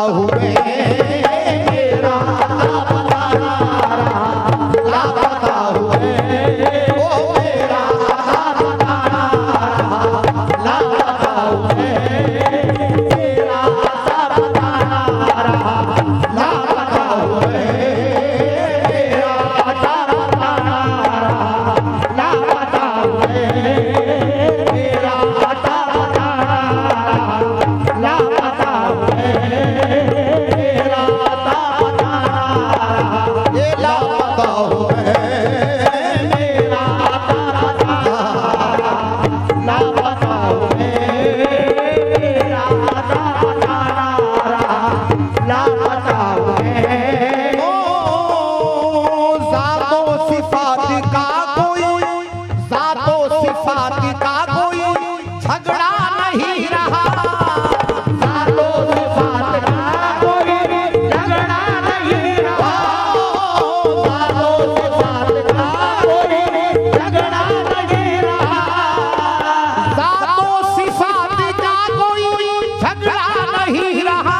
हुए मेरा लापता रहा, लापता हुए ओ मेरा लापता रहा, लापता हुए मेरा लापता रहा, लापता हुए मेरा लापता रहा, लापता हुए मेरा लापता रहा, लापता हुए मेरा लापता रहा, ये लापता हुए मेरा लापता रहा, लापता हुए मेरा लापता रहा, लापता हुए ओ ज़ातो सिफ़ात का कोई, ज़ातो सिफ़ात का कोई झगड़ा नहीं रहा, ज़ातो सिफ़ात का कोई झगड़ा नहीं रहा, ज़ातो सिफ़ात का कोई झगड़ा नहीं रहा, ज़ातो सिफ़ात का कोई झगड़ा नहीं रहा,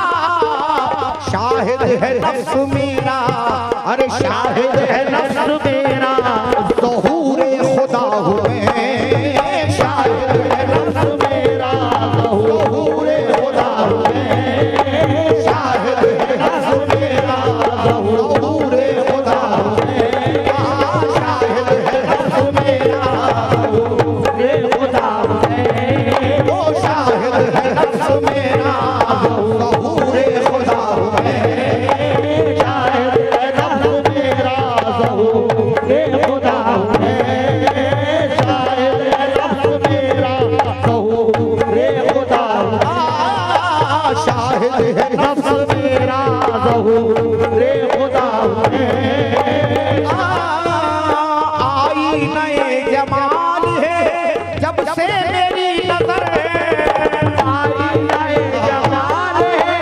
शाहिद है नफ्स मेरा, अरे शाहिद है नफ्स मेरा, ज़हूर खुदा हुए शाहिद है नफ्स मेरा, ज़हूर खुदा हुए शाहिद है नफ्स मेरा, ज़हूर खुदा हुए शाहिद है नफ्स मेरा, ज़हूर खुदा हुए ओ शाहिद है नफ्स मेरा, ज़हूर खुदा हुए शाहिद है नफ्स मेरा, ज़हूर खुदा हुए शाहिद है नफ्स मेरा, ज़हूर खुदा हुआ शाहिद है नफ्स मेरा, ज़हूर खुदा हुए आई नए जमाल है जब से मेरी नजर, आई नए जमाल है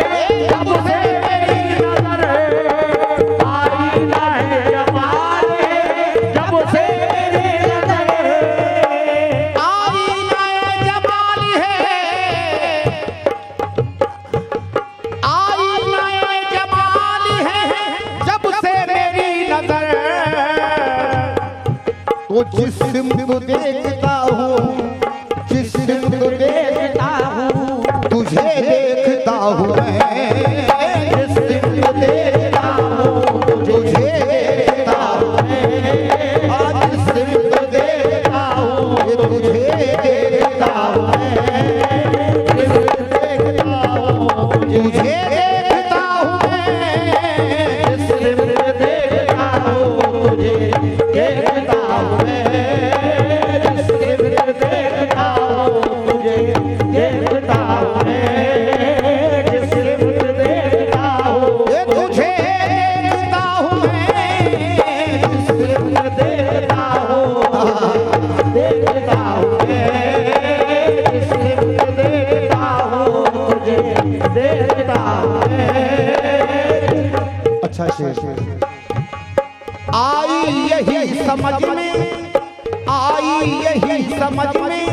जब से मेरी नजर, आई नए जमाल है जब से मेरी नजर, आई नए जमाल है, आई नए जमाल है जब से मेरी नजर, तो जिस्म को देखता हूँ, जिस्म को देखता हूँ, तुझे देखता हूँ मैं, जिस्म को देखता हूँ, तुझे देखता हूँ मैं, जिस्म को देखता हूँ, तुझे देखता हूँ मैं, जिस्म को देखता हूँ, तुझे देखता हूँ मैं, जिस्म को देखता हूँ, तुझे देखता हूँ मैं, जिस्म को देखता हूँ, तुझे देखता हूँ मैं, जिस्म को देखता हूँ, तुझे देखता हूँ मैं, जिस्म को देखता हूँ, देखता हूँ मैं, जिस्म को देखता हूँ, तुझे देखता हूँ मैं। अच्छा शेर आई यही समझ में, आई यही समझ में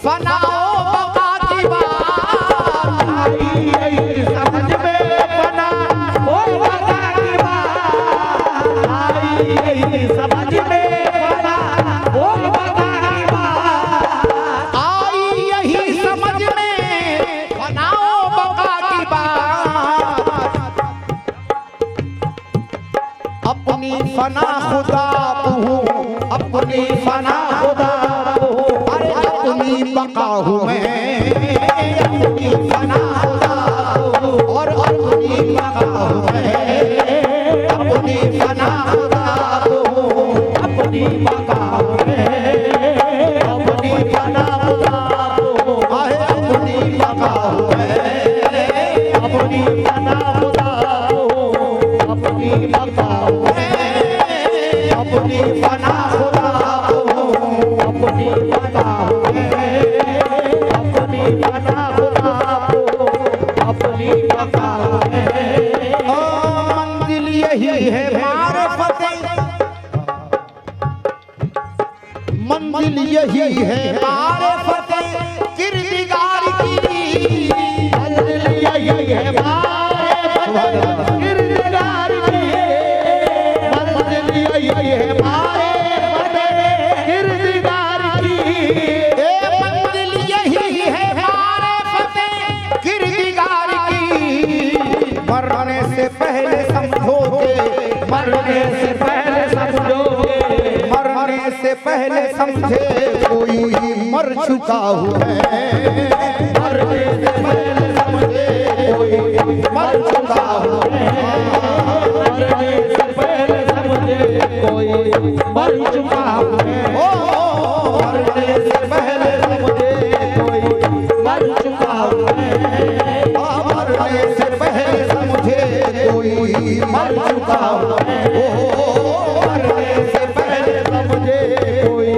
फनाओ बका की बात, आई यही समझ में फनाओ बका की बात, आई यही समझ में फनाओ बका की बात, आई यही समझ में फनाओ बका की बात, अपनी फना खुदा हूँ, अपनी फना खुदा हूँ, अरे अपनी बका हूँ मैं, अपनी फना खुदा हूँ और अपनी बका हूँ मैं, अपनी फना खुदा हूँ, अपनी बका हूँ मैं, अपनी फना खुदा हूँ, अरे अपनी बका हूँ मैं, अपनी फना खुदा हूँ, अपनी बका हूँ मैं, अपनी फना खुदा हूँ, अपनी बका हूँ मैं, अपनी फना खुदा हूँ, अपनी बका हूँ मैं। मंजिल यही है मारिफत, मंजिल यही है मारिफत किरदार की, मंजिल यही है मारिफत समझे कोई मर चुका हूँ मैं, मरने से पहले समझे कोई मर चुका हूँ मैं, मरने से पहले समझे कोई मर चुका हूँ मैं, मरने से पहले समझे कोई मर चुका हूँ मैं, मरने से पहले समझे कोई मर चुका हूँ मैं, मरने से पहले समझे कोई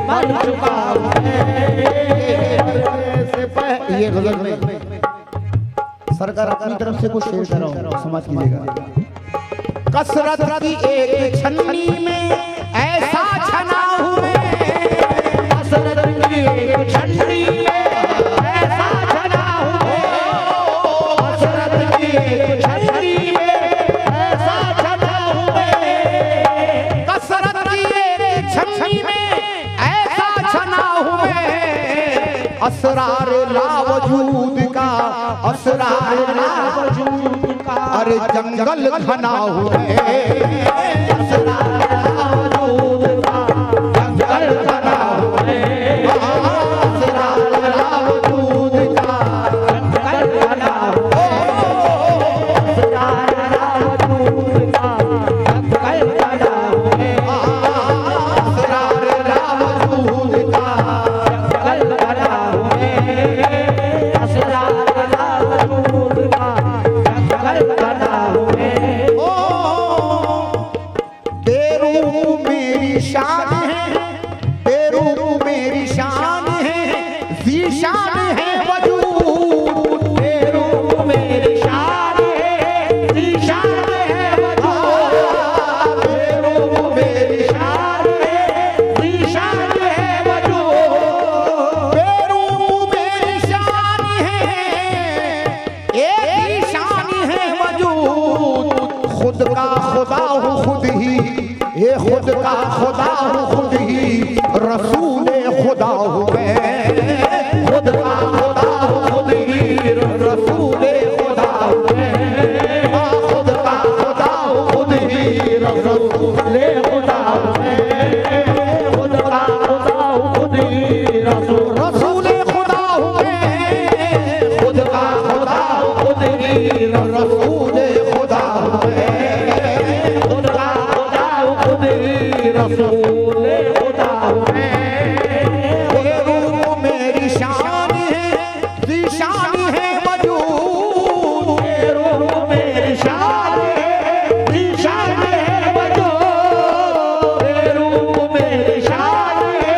मर चुका हूँ मैं, ये गजल में सरकार अपनी तरफ से कुछ शेर कर रहा हूँ, समझ कीजिएगा। कसरत की एक छन्नी में ऐसा छना हूँ मैं, कसरत की एक छन्नी में ऐसा छना हूँ मैं, कसरत की एक छन्नी में ऐसा छना हूँ मैं, कसरत की एक छन्नी में ऐसा छना हूँ मैं, असरार लावजूद का, असरार वजूद का अरे जंगल घना हूँ मैं, असरार वजूद का जंगल बना हूँ मैं, असरार लावजूद का जंगल बना हूँ मैं, असरार वजूद का जंगल बना हूँ मैं, असरार लावजूद का जंगल बना हूँ मैं, असरार वजूद का जंगल बना हूँ मैं। बेरूप मेरी शान है, बेरूप मेरी शान है, ज़ीशान है वजूद, बेरूप मेरी शान है, ज़ीशान है वजूद, बेरूप मेरी शान है, ज़ीशान है वजूद, बेरूप मेरी शान है, एक ही शान है वजूद, खुद का खुदा हूँ खुद ही, ये खुद का खुदा हूँ खुद ही, रसूल खुदा हूँ मैं, खुद का खुदा हूँ खुद ही, रसूल खुदा हूँ मैं, खुद का खुदा हूँ खुद ही, रसूल खुदा हूँ मैं, खुद का खुदा हूँ खुद ही, रसूल रसूल खुदा हूँ मैं, खुद का खुदा हूँ खुद ही, रसूल खुदा हूँ मैं, खुद का खुदा हूँ खुद ही, रसूल खुदा हूँ मैं। बेरूप मेरी शान है, ज़ीशान है वजूद, बेरूप मेरी शान है, ज़ीशान है वजूद, बेरूप मेरी शान है,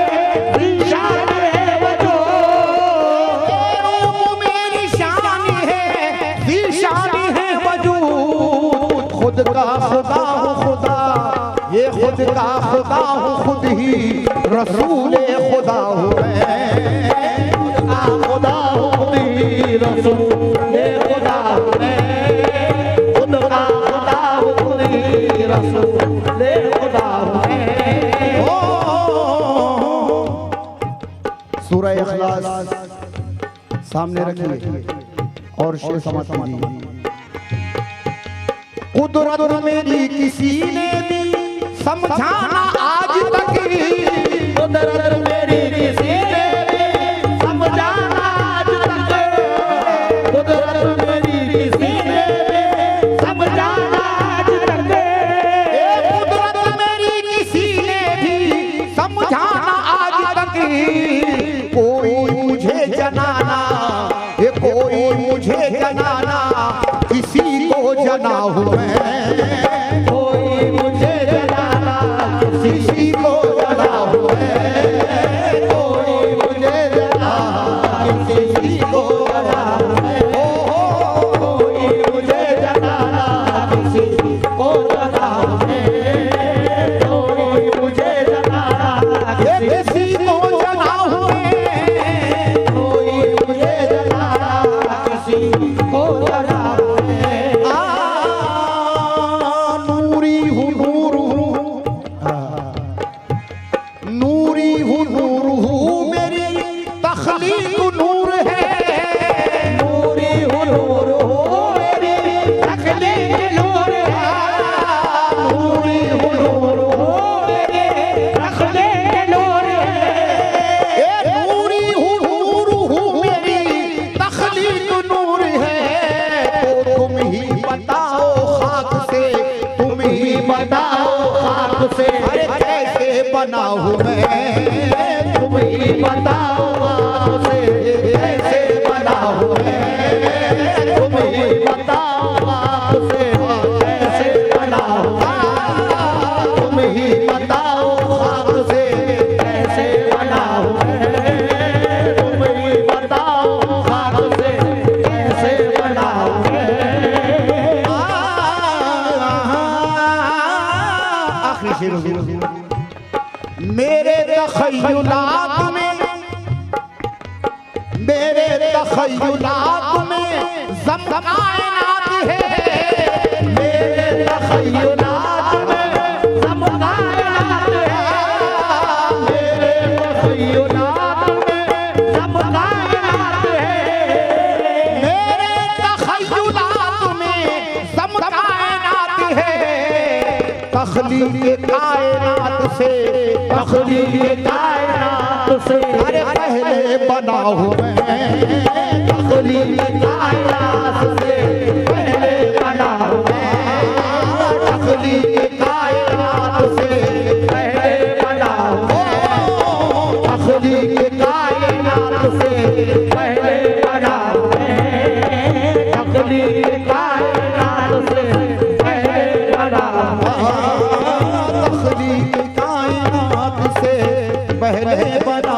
ज़ीशान है वजूद, बेरूप मेरी शान है, ज़ीशान है वजूद, खुद का खुदा हूँ खुदा, ये खुद का खुदा हूँ खुद ही, रसूल खुदा हूँ मैं, खुद का खुदा हूँ खुद ही, रसूल खुदा हूँ मैं, खुद का खुदा हूँ खुद ही, रसूल खुदा हूँ मैं। सूरह इखलास सामने रखिए और शेर समाप्त कीजिए। कुदरत मेरी किसी ने भी समझाना आज तक, कुदरत मेरी किसी ने भी समझाना आज तक, कुदरत मेरी किसी ने भी समझाना आज तक, कुदरत मेरी किसी ने भी समझाना आज तक, कोई मुझे जनाना, ये कोई मुझे जनाना, किसी को जना हूँ मैं, कोई मुझे जनाना, किसी को जना हूँ मैं, कोई मुझे जना, किसी को जना हूँ मैं, कोई मुझे जनाना, किसी को जना हूँ मैं, कोई मुझे जनाना, ये किसी को जना हूँ मैं, कोई मुझे जनाना, किसी को जना हूँ मैं। नूरी हूँ नूर हूँ, नूरी हूँ नूर हूँ, मेरी तख्लीक नूर है, नूरी हूँ नूर हूँ, मेरी तख्लीक नूर है, नूरी हूँ नूर हूँ, मेरी तख्लीक नूर है, बताओ खाक से अरे कैसे बना हूँ मैं, तुम ही बताओ खाक से कैसे बना हूँ मैं, तुम ही बताओ खाक से कैसे बना हूँ मैं, तुम ही बताओ खाक से कैसे बना हूँ मैं, तुम ही बताओ खाक से कैसे बना हूँ मैं। आखिरी शेर मेरे तखय्युलात में, मेरे तखय्युलात में ज़म कायनात है, मेरे तखय्युलात में ज़म कायनात है, मेरे तखय्युलात में ज़म कायनात है, मेरे तखय्युलात में ज़म कायनात है, तख़लीक़ कायनात से, तख़लीक़ कायनात से अरे पहले बना हूँ मैं, तख़लीक़ कायनात से पहले बना हूँ मैं, तख़लीक़ कायनात से पहले बना हूँ मैं, तख़लीक़ कायनात से पहले बना हूँ मैं, तख़लीक़ कायनात से पहले बना हूँ मैं। तख़लीक़ कायनात से पहले बना